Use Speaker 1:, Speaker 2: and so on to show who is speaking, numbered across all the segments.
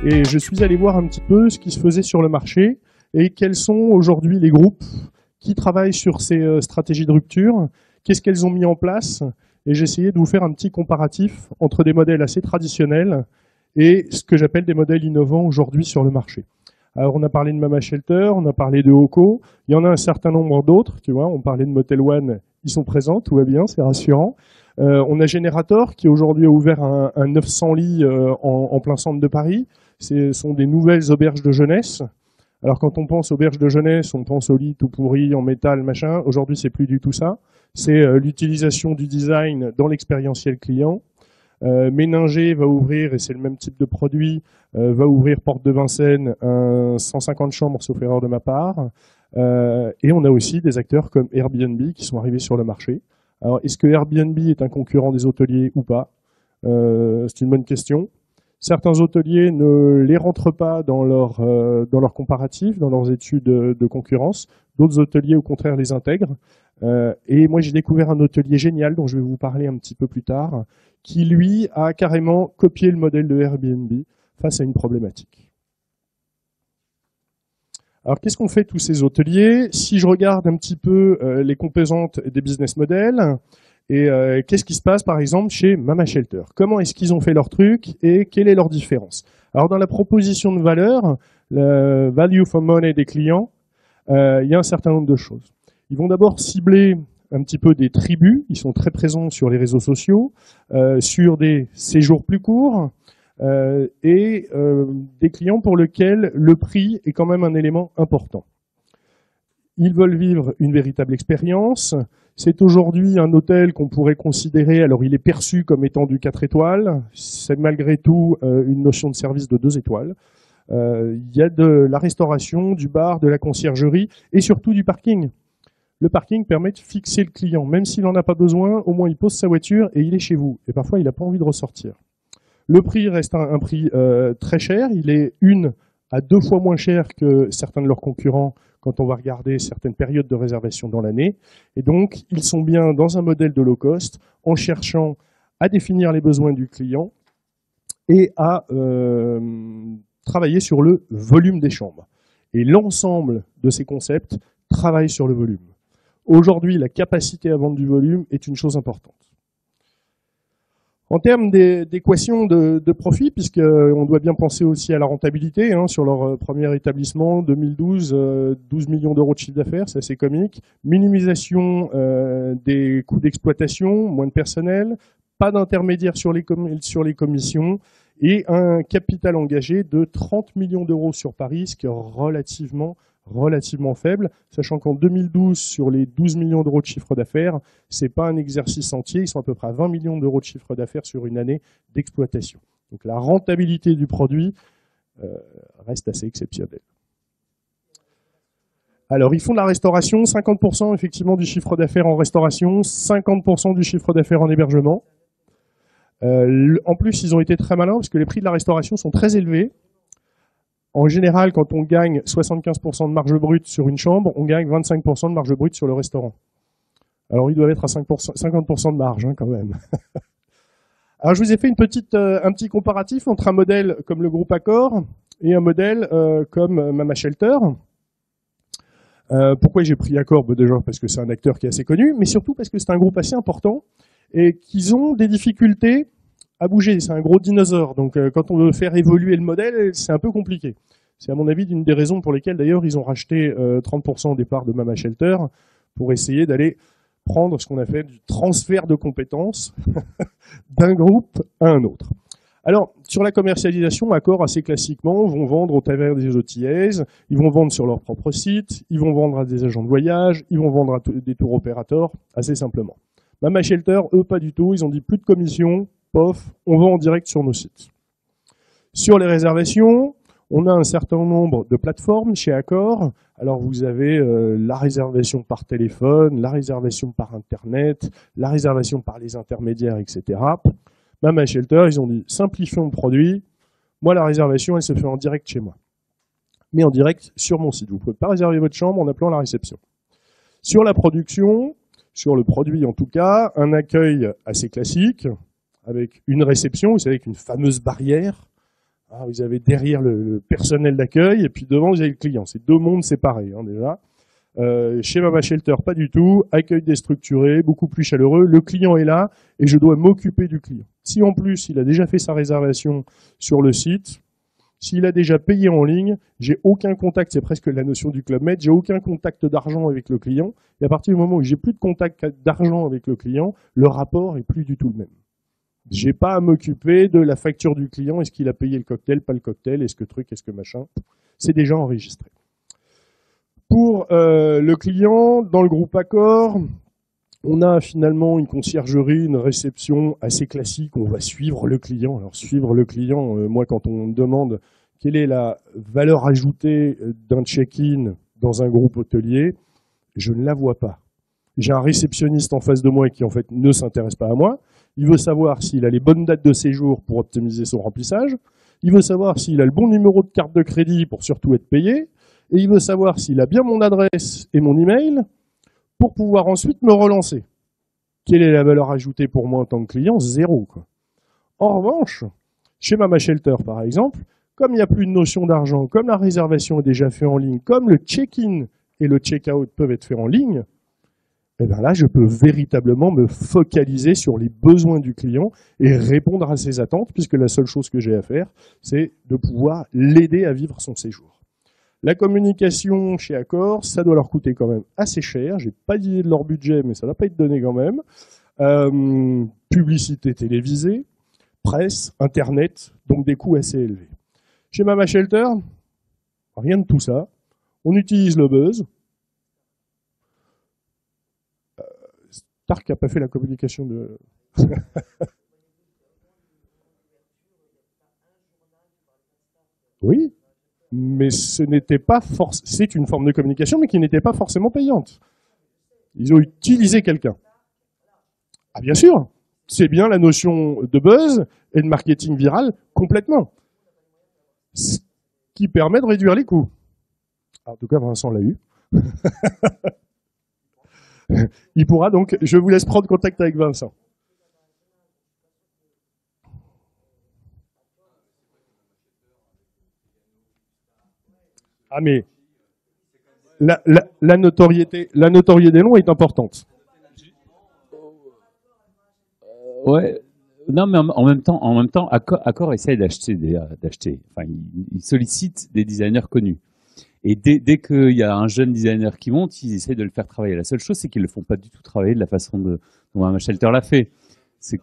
Speaker 1: Et je suis allé voir un petit peu ce qui se faisait sur le marché et quels sont aujourd'hui les groupes qui travaillent sur ces stratégies de rupture, qu'est-ce qu'elles ont mis en place, et j'ai essayé de vous faire un petit comparatif entre des modèles assez traditionnels et ce que j'appelle des modèles innovants aujourd'hui sur le marché. Alors on a parlé de Mama Shelter, on a parlé de Hoco, il y en a un certain nombre d'autres, tu vois, on parlait de Motel One, ils sont présents, tout va bien, c'est rassurant. On a Generator qui aujourd'hui a ouvert un 900 lits en plein centre de Paris. Ce sont des nouvelles auberges de jeunesse. Alors quand on pense auberges de jeunesse, on pense aux lits tout pourris, en métal, machin. Aujourd'hui, c'est plus du tout ça. C'est l'utilisation du design dans l'expérientiel client. Méninger va ouvrir, et c'est le même type de produit, va ouvrir Porte de Vincennes, 150 chambres, sauf erreur de ma part. Et on a aussi des acteurs comme Airbnb qui sont arrivés sur le marché. Alors, est-ce que Airbnb est un concurrent des hôteliers ou pas? C'est une bonne question. Certains hôteliers ne les rentrent pas dans leur comparatif, dans leurs études de concurrence. D'autres hôteliers, au contraire, les intègrent. Et moi, j'ai découvert un hôtelier génial, dont je vais vous parler un petit peu plus tard, qui, lui, a carrément copié le modèle de Airbnb face à une problématique. Alors, qu'est-ce qu'on fait tous ces hôteliers? Si je regarde un petit peu les composantes des business models, et qu'est-ce qui se passe, par exemple, chez Mama Shelter? Comment est-ce qu'ils ont fait leur truc et quelle est leur différence? Alors, dans la proposition de valeur, le value for money des clients, il y a un certain nombre de choses. Ils vont d'abord cibler un petit peu des tribus. Ils sont très présents sur les réseaux sociaux, sur des séjours plus courts, et des clients pour lesquels le prix est quand même un élément important. Ils veulent vivre une véritable expérience. C'est aujourd'hui un hôtel qu'on pourrait considérer, alors il est perçu comme étant du 4 étoiles, c'est malgré tout une notion de service de 2 étoiles. Il y a de la restauration, du bar, de la conciergerie et surtout du parking. Le parking permet de fixer le client. Même s'il n'en a pas besoin, au moins il pose sa voiture et il est chez vous. Et parfois il n'a pas envie de ressortir. Le prix reste un prix très cher. Il est 1 à 2 fois moins cher que certains de leurs concurrents quand on va regarder certaines périodes de réservation dans l'année. Et donc, ils sont bien dans un modèle de low cost en cherchant à définir les besoins du client et à travailler sur le volume des chambres. Et l'ensemble de ces concepts travaille sur le volume. Aujourd'hui, la capacité à vendre du volume est une chose importante. En termes d'équation de profit, puisqu'on doit bien penser aussi à la rentabilité, sur leur premier établissement, 2012, 12 millions d'euros de chiffre d'affaires, c'est assez comique. Minimisation des coûts d'exploitation, moins de personnel, pas d'intermédiaire sur les commissions, et un capital engagé de 30 millions d'euros sur Paris, ce qui est relativement faible, sachant qu'en 2012, sur les 12 millions d'euros de chiffre d'affaires, c'est pas un exercice entier, ils sont à peu près à 20 millions d'euros de chiffre d'affaires sur une année d'exploitation. Donc la rentabilité du produit reste assez exceptionnelle. Alors ils font de la restauration, 50% effectivement du chiffre d'affaires en restauration, 50% du chiffre d'affaires en hébergement. En plus, ils ont été très malins parce que les prix de la restauration sont très élevés. En général, quand on gagne 75% de marge brute sur une chambre, on gagne 25% de marge brute sur le restaurant. Alors, ils doivent être à 50% de marge, quand même. Alors, je vous ai fait un petit comparatif entre un modèle comme le groupe Accor et un modèle comme Mama Shelter. Pourquoi j'ai pris Accor? Déjà parce que c'est un acteur qui est assez connu, mais surtout parce que c'est un groupe assez important et qu'ils ont des difficultés à bouger. C'est un gros dinosaure. Donc, quand on veut faire évoluer le modèle, c'est un peu compliqué. C'est à mon avis une des raisons pour lesquelles, d'ailleurs, ils ont racheté 30% au départ de Mama Shelter pour essayer d'aller prendre ce qu'on a fait du transfert de compétences d'un groupe à un autre. Alors, sur la commercialisation, Accor, assez classiquement, vont vendre au travers des OTAs, ils vont vendre sur leur propre site, ils vont vendre à des agents de voyage, ils vont vendre à des tour opérateurs, assez simplement. Mama Shelter, eux, pas du tout. Ils ont dit plus de commission, pof, on vend en direct sur nos sites. Sur les réservations, on a un certain nombre de plateformes chez Accor. Alors vous avez la réservation par téléphone, la réservation par Internet, la réservation par les intermédiaires, etc. Mama Shelter, ils ont dit simplifions le produit. Moi, la réservation, elle se fait en direct chez moi. Mais en direct sur mon site. Vous ne pouvez pas réserver votre chambre en appelant la réception. Sur la production, sur le produit en tout cas, un accueil assez classique, avec une réception, vous savez, avec une fameuse barrière, Ah, vous avez derrière le personnel d'accueil et puis devant vous avez le client. C'est deux mondes séparés hein, déjà. Chez Mama Shelter, pas du tout. Accueil déstructuré, beaucoup plus chaleureux. Le client est là et je dois m'occuper du client. Si en plus il a déjà fait sa réservation sur le site, s'il a déjà payé en ligne, j'ai aucun contact, c'est presque la notion du Club Med, j'ai aucun contact d'argent avec le client. Et à partir du moment où j'ai plus de contact d'argent avec le client, le rapport est plus du tout le même. J'ai pas à m'occuper de la facture du client, est-ce qu'il a payé le cocktail, pas le cocktail, est-ce que truc, est-ce que machin. C'est déjà enregistré. Pour le client, dans le groupe Accor, on a finalement une conciergerie, une réception assez classique. On va suivre le client. Alors suivre le client, moi quand on me demande quelle est la valeur ajoutée d'un check-in dans un groupe hôtelier, je ne la vois pas. J'ai un réceptionniste en face de moi qui en fait ne s'intéresse pas à moi. Il veut savoir s'il a les bonnes dates de séjour pour optimiser son remplissage. Il veut savoir s'il a le bon numéro de carte de crédit pour surtout être payé. Et il veut savoir s'il a bien mon adresse et mon email pour pouvoir ensuite me relancer. Quelle est la valeur ajoutée pour moi en tant que client? Zéro, quoi. En revanche, chez Mama Shelter, par exemple, comme il n'y a plus de notion d'argent, comme la réservation est déjà faite en ligne, comme le check-in et le check-out peuvent être faits en ligne, et bien là, je peux véritablement me focaliser sur les besoins du client et répondre à ses attentes, puisque la seule chose que j'ai à faire, c'est de pouvoir l'aider à vivre son séjour. La communication chez Accor, ça doit leur coûter quand même assez cher. J'ai pas d'idée de leur budget, mais ça va pas être donné quand même. Publicité télévisée, presse, internet, donc des coûts assez élevés. Chez Mama Shelter, rien de tout ça. On utilise le buzz. Stark n'a pas fait la communication de... Oui, mais ce n'était pas c'est une forme de communication, mais qui n'était pas forcément payante. Ils ont utilisé quelqu'un. Ah bien sûr, c'est bien la notion de buzz et de marketing viral complètement. Ce qui permet de réduire les coûts. En tout cas, Vincent l'a eu. Il pourra donc, je vous laisse prendre contact avec Vincent. Ah mais la notoriété des noms est importante.
Speaker 2: Ouais. Non, mais en même temps, Accor essaye d'acheter. Enfin, il sollicite des designers connus. Et dès qu'il y a un jeune designer qui monte, ils essayent de le faire travailler. La seule chose, c'est qu'ils le font pas du tout travailler de la façon dont Mama Shelter l'a fait. C'est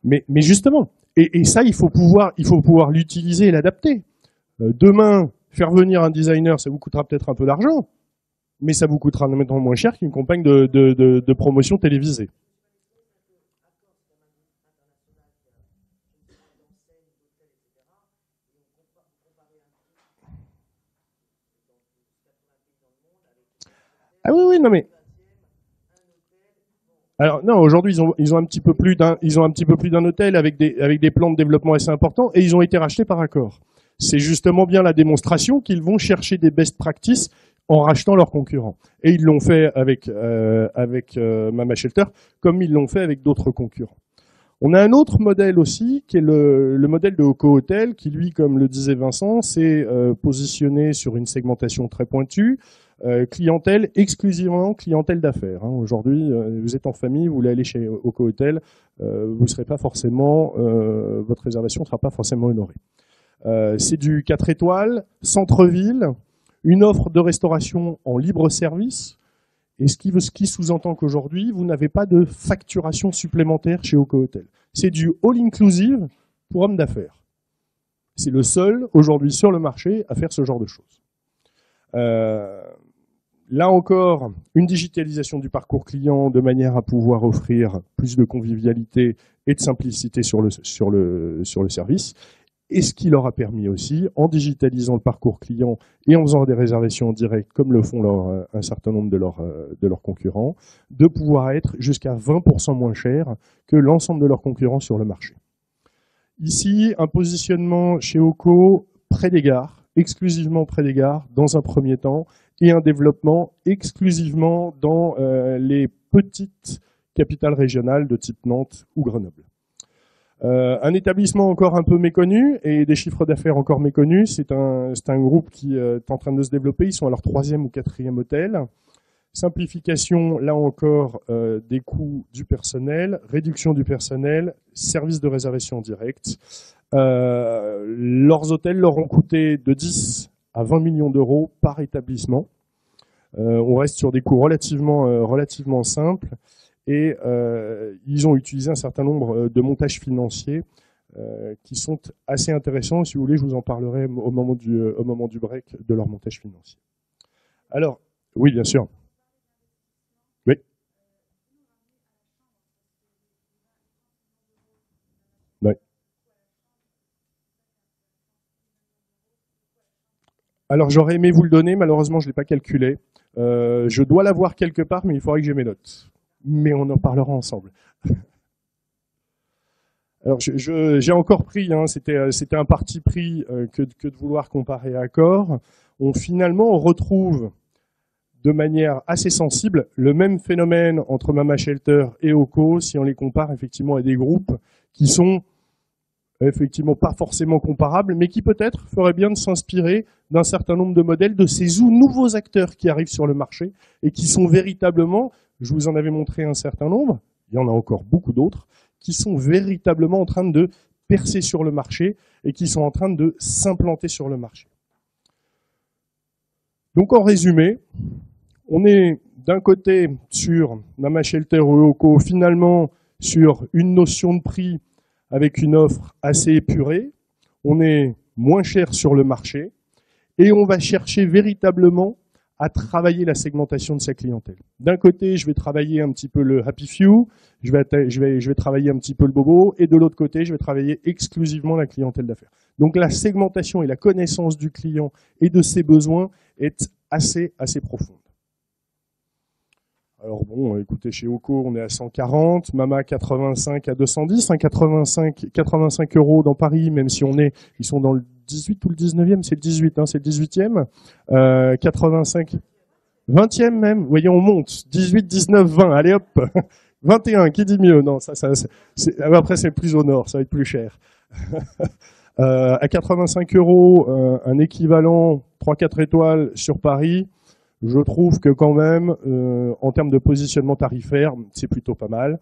Speaker 1: Mais justement, et ça, il faut pouvoir l'utiliser et l'adapter. Demain, faire venir un designer, ça vous coûtera peut-être un peu d'argent, mais ça vous coûtera maintenant moins cher qu'une campagne de promotion télévisée. Ah oui, oui, non mais... Alors non, aujourd'hui ils ont un petit peu plus d'un hôtel avec des plans de développement assez importants et ils ont été rachetés par Accor. C'est justement bien la démonstration qu'ils vont chercher des best practices en rachetant leurs concurrents. Et ils l'ont fait avec Mama Shelter, comme ils l'ont fait avec d'autres concurrents. On a un autre modèle aussi, qui est le modèle de Oco Hotel, qui lui, comme le disait Vincent, s'est positionné sur une segmentation très pointue, clientèle exclusivement clientèle d'affaires. Hein. Aujourd'hui, vous êtes en famille, vous voulez aller chez Oco Hotel, vous serez pas forcément, votre réservation ne sera pas forcément honorée. C'est du 4 étoiles, centre-ville, une offre de restauration en libre service, et ce qui sous-entend qu'aujourd'hui, vous n'avez pas de facturation supplémentaire chez Oco Hotel. C'est du all-inclusive pour hommes d'affaires. C'est le seul, aujourd'hui, sur le marché à faire ce genre de choses. Là encore, une digitalisation du parcours client de manière à pouvoir offrir plus de convivialité et de simplicité sur le service. Et ce qui leur a permis aussi, en digitalisant le parcours client et en faisant des réservations en direct, comme le font un certain nombre de leurs concurrents, de pouvoir être jusqu'à 20% moins cher que l'ensemble de leurs concurrents sur le marché. Ici, un positionnement chez Oco près des gares, exclusivement près des gares, dans un premier temps, et un développement exclusivement dans les petites capitales régionales de type Nantes ou Grenoble. Un établissement encore un peu méconnu et des chiffres d'affaires encore méconnus, c'est un groupe qui est en train de se développer, ils sont à leur 3e ou 4e hôtel. Simplification, là encore, des coûts du personnel, réduction du personnel, service de réservation directe. Leurs hôtels leur ont coûté de 10 à 20 millions d'euros par établissement. On reste sur des coûts relativement simples. Et ils ont utilisé un certain nombre de montages financiers qui sont assez intéressants. Si vous voulez, je vous en parlerai au moment du break de leur montage financier. Alors, oui, bien sûr. Oui. Oui. Alors, j'aurais aimé vous le donner, malheureusement, je ne l'ai pas calculé. Je dois l'avoir quelque part, mais il faudrait que j'ai mes notes. Mais on en parlera ensemble. Alors, j'ai encore pris, hein, c'était un parti pris que de vouloir comparer Accor. Finalement, on retrouve de manière assez sensible le même phénomène entre Mama Shelter et Oco si on les compare effectivement à des groupes qui sont effectivement pas forcément comparables, mais qui peut-être feraient bien de s'inspirer d'un certain nombre de modèles de ces nouveaux acteurs qui arrivent sur le marché et qui sont véritablement, je vous en avais montré un certain nombre, il y en a encore beaucoup d'autres, qui sont véritablement en train de percer sur le marché et qui sont en train de s'implanter sur le marché. Donc en résumé, on est d'un côté sur Mama Shelter ou Oco, finalement sur une notion de prix avec une offre assez épurée, on est moins cher sur le marché et on va chercher véritablement à travailler la segmentation de sa clientèle. D'un côté, je vais travailler un petit peu le happy few, je vais travailler un petit peu le bobo, et de l'autre côté, je vais travailler exclusivement la clientèle d'affaires. Donc la segmentation et la connaissance du client et de ses besoins est assez profonde. Alors bon, écoutez, chez Oco, on est à 140, Mama 85 à 210, hein, 85 euros dans Paris, même si ils sont dans le 18 ou le 19e, c'est le 18, hein, c'est le 18e, 85, 20e même, vous voyez, on monte, 18, 19, 20, allez hop, 21, qui dit mieux? Non, après c'est plus au nord, ça va être plus cher. À 85 euros, un équivalent 3-4 étoiles sur Paris, je trouve que quand même, en termes de positionnement tarifaire, c'est plutôt pas mal.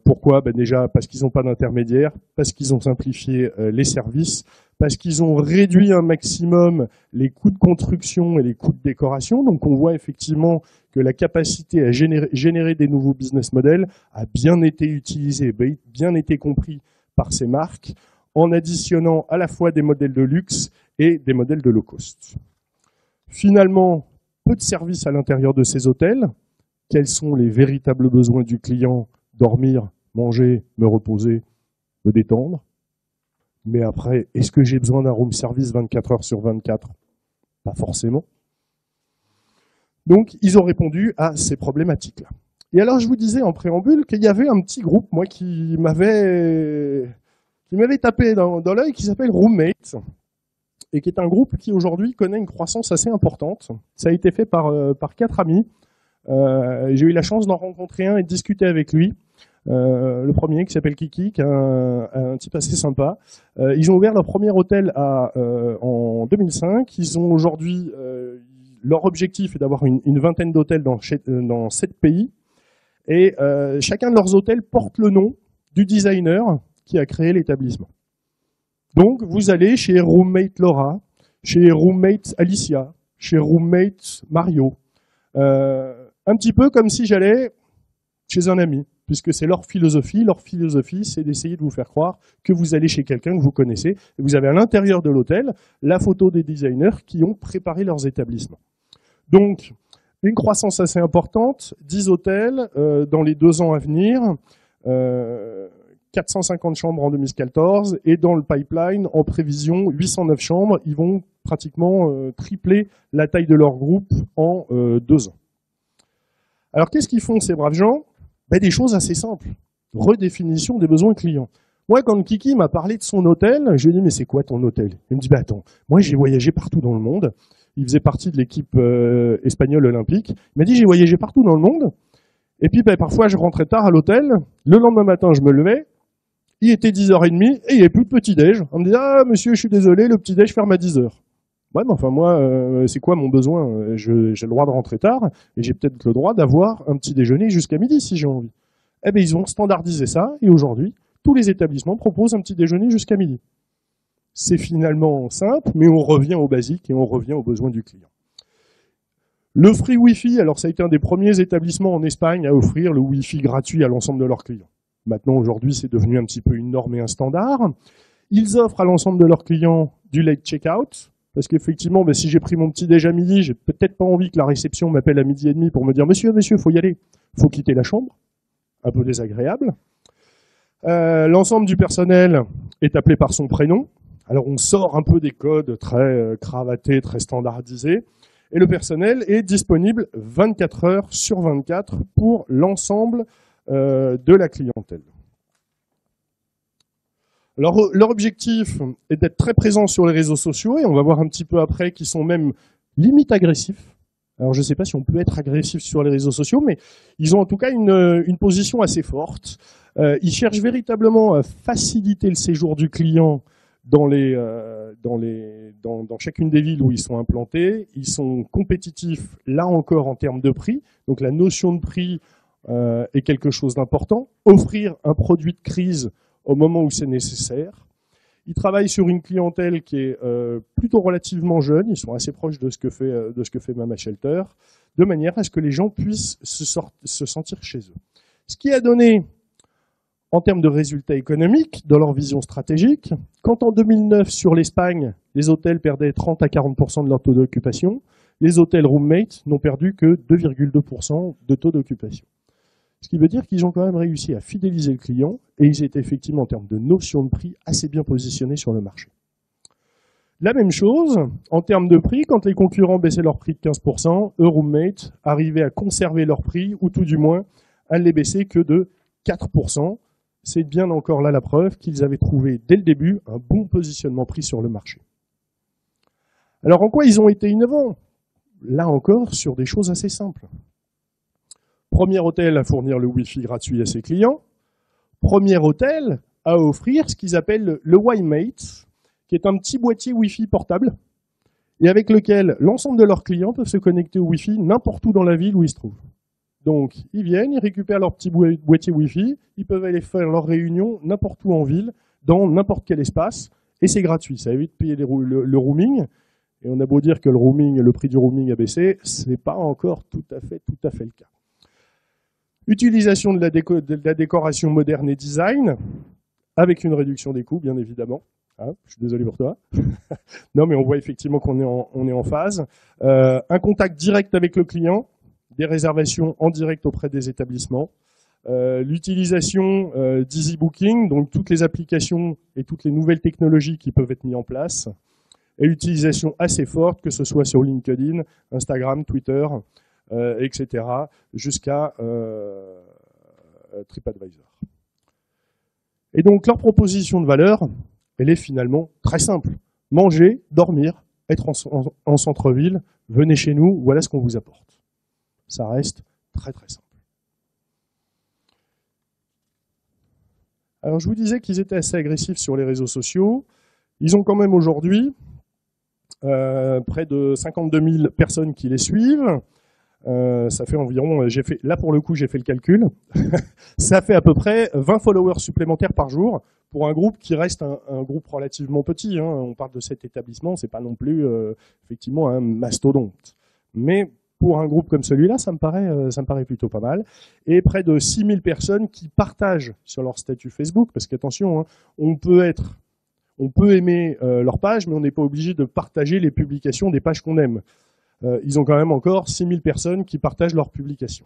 Speaker 1: Pourquoi? Déjà parce qu'ils n'ont pas d'intermédiaire, parce qu'ils ont simplifié les services, parce qu'ils ont réduit un maximum les coûts de construction et les coûts de décoration. Donc on voit effectivement que la capacité à générer des nouveaux business models a bien été utilisée, bien été compris par ces marques, en additionnant à la fois des modèles de luxe et des modèles de low cost. Finalement, peu de services à l'intérieur de ces hôtels. Quels sont les véritables besoins du client? Dormir, manger, me reposer, me détendre. Mais après, est-ce que j'ai besoin d'un room service 24 heures sur 24? Pas forcément. Donc, ils ont répondu à ces problématiques-là. Et alors, je vous disais en préambule qu'il y avait un petit groupe, moi, qui m'avait tapé dans l'œil, qui s'appelle Roommate, et qui est un groupe qui aujourd'hui connaît une croissance assez importante. Ça a été fait par 4 amis. J'ai eu la chance d'en rencontrer un et de discuter avec lui. Le premier qui s'appelle Kiki, qui est un type assez sympa. Ils ont ouvert leur premier hôtel en 2005. Ils ont aujourd'hui, leur objectif est d'avoir une vingtaine d'hôtels dans 7 pays. Et chacun de leurs hôtels porte le nom du designer qui a créé l'établissement. Donc, vous allez chez Roommate Laura, chez Roommate Alicia, chez Roommate Mario. Un petit peu comme si j'allais chez un ami, puisque c'est leur philosophie. Leur philosophie, c'est d'essayer de vous faire croire que vous allez chez quelqu'un que vous connaissez. Et vous avez à l'intérieur de l'hôtel la photo des designers qui ont préparé leurs établissements. Donc, une croissance assez importante, 10 hôtels dans les 2 ans à venir. 450 chambres en 2014 et dans le pipeline, en prévision, 809 chambres. Ils vont pratiquement tripler la taille de leur groupe en 2 ans. Alors qu'est-ce qu'ils font ces braves gens? Des choses assez simples. Redéfinition des besoins clients. Moi, quand Kiki m'a parlé de son hôtel, je lui ai dit « mais c'est quoi ton hôtel ?» Il me dit « attends, moi j'ai voyagé partout dans le monde. il faisait partie de l'équipe espagnole olympique. Il m'a dit, j'ai voyagé partout dans le monde. Et puis, parfois, je rentrais tard à l'hôtel. Le lendemain matin, je me levais. Il était 10h30 et il n'y avait plus de petit-déj. On me disait, ah, monsieur, je suis désolé, le petit-déj ferme à 10h. Ouais, mais enfin, moi, c'est quoi mon besoin? J'ai le droit de rentrer tard et j'ai peut-être le droit d'avoir un petit déjeuner jusqu'à midi si j'ai envie. Eh bien, ils ont standardisé ça et aujourd'hui, tous les établissements proposent un petit déjeuner jusqu'à midi. C'est finalement simple, mais on revient au basique et on revient aux besoins du client. Le free Wi-Fi, alors ça a été un des premiers établissements en Espagne à offrir le Wi-Fi gratuit à l'ensemble de leurs clients. Maintenant, aujourd'hui, c'est devenu un petit peu une norme et un standard. Ils offrent à l'ensemble de leurs clients du late checkout, parce qu'effectivement, si j'ai pris mon petit déj à midi, j'ai peut-être pas envie que la réception m'appelle à 12h30 pour me dire « Monsieur, faut y aller, faut quitter la chambre ». Un peu désagréable. L'ensemble du personnel est appelé par son prénom. Alors on sort un peu des codes très cravatés, très standardisés. Et le personnel est disponible 24 heures sur 24 pour l'ensemble de la clientèle. Alors, leur objectif est d'être très présent sur les réseaux sociaux, et on va voir un petit peu après qu'ils sont même limite agressifs. Alors, je ne sais pas si on peut être agressif sur les réseaux sociaux, mais ils ont en tout cas une position assez forte. Ils cherchent véritablement à faciliter le séjour du client dans chacune des villes où ils sont implantés. Ils sont compétitifs, là encore, en termes de prix. Donc, la notion de prix est quelque chose d'important. Offrir un produit de crise au moment où c'est nécessaire. Ils travaillent sur une clientèle qui est plutôt relativement jeune. Ils sont assez proches de ce que fait Mama Shelter, de manière à ce que les gens puissent se sentir chez eux. Ce qui a donné, en termes de résultats économiques, dans leur vision stratégique, quand en 2009, sur l'Espagne, les hôtels perdaient 30 à 40% de leur taux d'occupation, les hôtels Roommate n'ont perdu que 2,2% de taux d'occupation. Ce qui veut dire qu'ils ont quand même réussi à fidéliser le client et ils étaient effectivement, en termes de notion de prix, assez bien positionnés sur le marché. La même chose, en termes de prix, quand les concurrents baissaient leur prix de 15%, Roommate arrivait à conserver leur prix, ou tout du moins à ne les baisser que de 4%. C'est bien encore là la preuve qu'ils avaient trouvé dès le début un bon positionnement prix sur le marché. Alors en quoi ils ont été innovants? Là encore, sur des choses assez simples. Premier hôtel à fournir le Wi-Fi gratuit à ses clients. Premier hôtel à offrir ce qu'ils appellent le Wi-Mate, qui est un petit boîtier Wi-Fi portable, et avec lequel l'ensemble de leurs clients peuvent se connecter au Wi-Fi n'importe où dans la ville où ils se trouvent. Donc, ils viennent, ils récupèrent leur petit boîtier Wi-Fi, ils peuvent aller faire leur réunion n'importe où en ville, dans n'importe quel espace, et c'est gratuit. Ça évite de payer le roaming. Et on a beau dire que le prix du roaming a baissé, ce n'est pas encore tout à fait le cas. Utilisation de la décoration moderne et design, avec une réduction des coûts, bien évidemment. Hein, je suis désolé pour toi. Non, mais on voit effectivement qu'on est en phase. Un contact direct avec le client, des réservations en direct auprès des établissements. L'utilisation d'Easy Booking, donc toutes les applications et toutes les nouvelles technologies qui peuvent être mises en place. Et l'utilisation assez forte, que ce soit sur LinkedIn, Instagram, Twitter, etc., jusqu'à TripAdvisor. Et donc, leur proposition de valeur, elle est finalement très simple. Manger, dormir, être en centre-ville, venez chez nous, voilà ce qu'on vous apporte. Ça reste très très simple. Alors, je vous disais qu'ils étaient assez agressifs sur les réseaux sociaux. Ils ont quand même aujourd'hui près de 52 000 personnes qui les suivent. Ça fait environ, là pour le coup j'ai fait le calcul, ça fait à peu près 20 followers supplémentaires par jour pour un groupe qui reste un groupe relativement petit. Hein. On parle de 7 établissements, c'est pas non plus effectivement un mastodonte. Mais pour un groupe comme celui-là, ça me paraît plutôt pas mal. Et près de 6 000 personnes qui partagent sur leur statut Facebook, parce qu'attention, hein, on peut aimer leur page, mais on n'est pas obligé de partager les publications des pages qu'on aime. Ils ont quand même encore 6 000 personnes qui partagent leurs publications.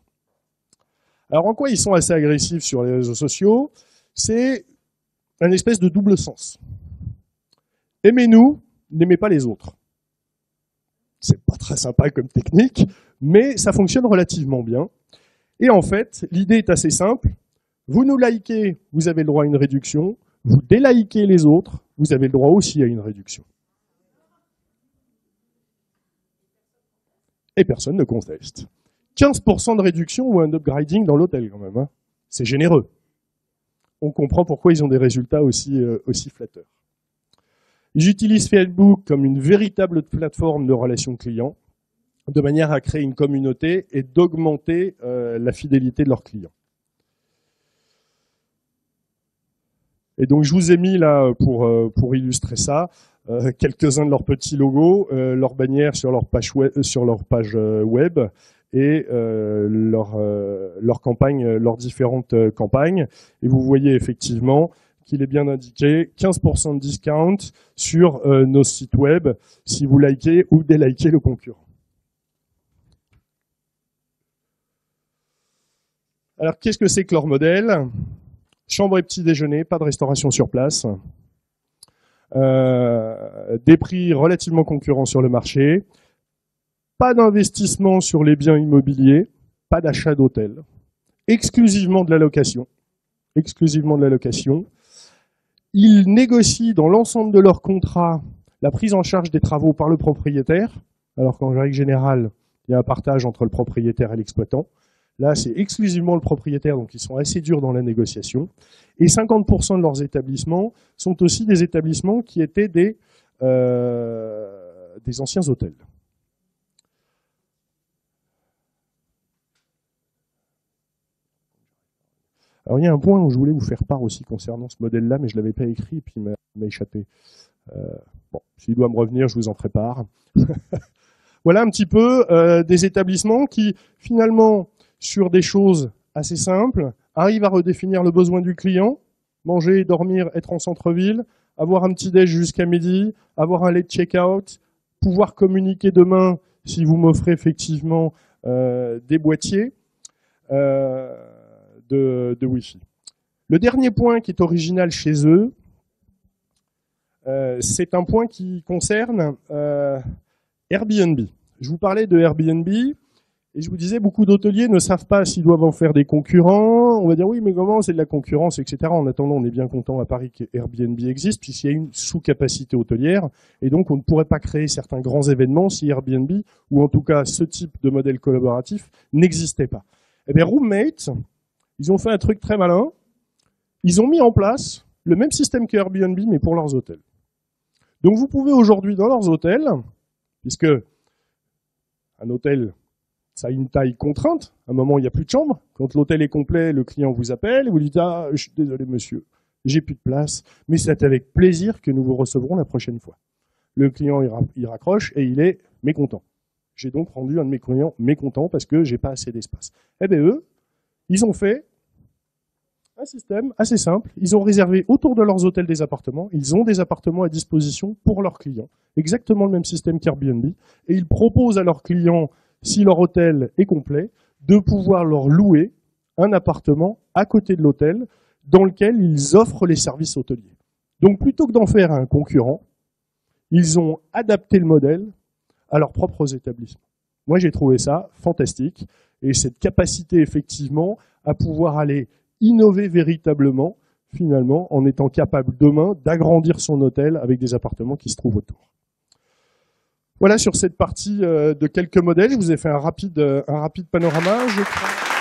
Speaker 1: Alors en quoi ils sont assez agressifs sur les réseaux sociaux? C'est un espèce de double sens. Aimez-nous, n'aimez pas les autres. C'est pas très sympa comme technique, mais ça fonctionne relativement bien. Et en fait, l'idée est assez simple. Vous nous likez, vous avez le droit à une réduction. Vous délikez les autres, vous avez le droit aussi à une réduction. Et personne ne conteste. 15% de réduction ou un upgrading dans l'hôtel quand même. Hein. C'est généreux. On comprend pourquoi ils ont des résultats aussi flatteurs. J'utilise Facebook comme une véritable plateforme de relations clients, de manière à créer une communauté et d'augmenter la fidélité de leurs clients. Et donc je vous ai mis là pour illustrer ça quelques-uns de leurs petits logos, leurs bannières sur leur page web et leurs campagnes, leurs différentes campagnes. Et vous voyez effectivement qu'il est bien indiqué 15% de discount sur nos sites web si vous likez ou délikez le concurrent. Alors qu'est-ce que c'est que leur modèle ? Chambre et petit déjeuner, pas de restauration sur place. Des prix relativement concurrents sur le marché. Pas d'investissement sur les biens immobiliers, pas d'achat d'hôtel. Exclusivement de la location. Exclusivement de la location. Ils négocient dans l'ensemble de leur contrat la prise en charge des travaux par le propriétaire, alors qu'en règle générale, il y a un partage entre le propriétaire et l'exploitant. Là, c'est exclusivement le propriétaire, donc ils sont assez durs dans la négociation. Et 50% de leurs établissements sont aussi des établissements qui étaient des anciens hôtels. Alors il y a un point où je voulais vous faire part aussi concernant ce modèle-là, mais je ne l'avais pas écrit et puis il m'a échappé. Bon, s'il doit me revenir, je vous en prépare. Voilà un petit peu des établissements qui, finalement, sur des choses assez simples, arrivent à redéfinir le besoin du client, manger, dormir, être en centre-ville, avoir un petit déj jusqu'à midi, avoir un late check-out, pouvoir communiquer demain si vous m'offrez effectivement des boîtiers de Wi-Fi. Le dernier point qui est original chez eux, c'est un point qui concerne Airbnb. Je vous parlais de Airbnb et je vous disais beaucoup d'hôteliers ne savent pas s'ils doivent en faire des concurrents. On va dire oui, mais comment, c'est de la concurrence, etc. En attendant, on est bien content à Paris que Airbnb existe puisqu'il y a une sous-capacité hôtelière et donc on ne pourrait pas créer certains grands événements si Airbnb, ou en tout cas ce type de modèle collaboratif, n'existait pas. Eh bien, Roommate, ils ont fait un truc très malin. Ils ont mis en place le même système que Airbnb, mais pour leurs hôtels. Donc vous pouvez aujourd'hui, dans leurs hôtels, puisque un hôtel, ça a une taille contrainte, à un moment il n'y a plus de chambre. Quand l'hôtel est complet, le client vous appelle et vous dites « Ah, je suis désolé monsieur, j'ai plus de place, mais c'est avec plaisir que nous vous recevrons la prochaine fois. » Le client il raccroche et il est mécontent. J'ai donc rendu un de mes clients mécontent parce que j'ai pas assez d'espace. Eh bien eux, ils ont fait un système assez simple. Ils ont réservé autour de leurs hôtels des appartements. Ils ont des appartements à disposition pour leurs clients. Exactement le même système qu'Airbnb. Et ils proposent à leurs clients, si leur hôtel est complet, de pouvoir leur louer un appartement à côté de l'hôtel dans lequel ils offrent les services hôteliers. Donc plutôt que d'en faire un concurrent, ils ont adapté le modèle à leurs propres établissements. Moi, j'ai trouvé ça fantastique. Et cette capacité, effectivement, à pouvoir aller innover véritablement, finalement, en étant capable demain d'agrandir son hôtel avec des appartements qui se trouvent autour. Voilà sur cette partie de quelques modèles. Je vous ai fait un rapide panorama, je crois.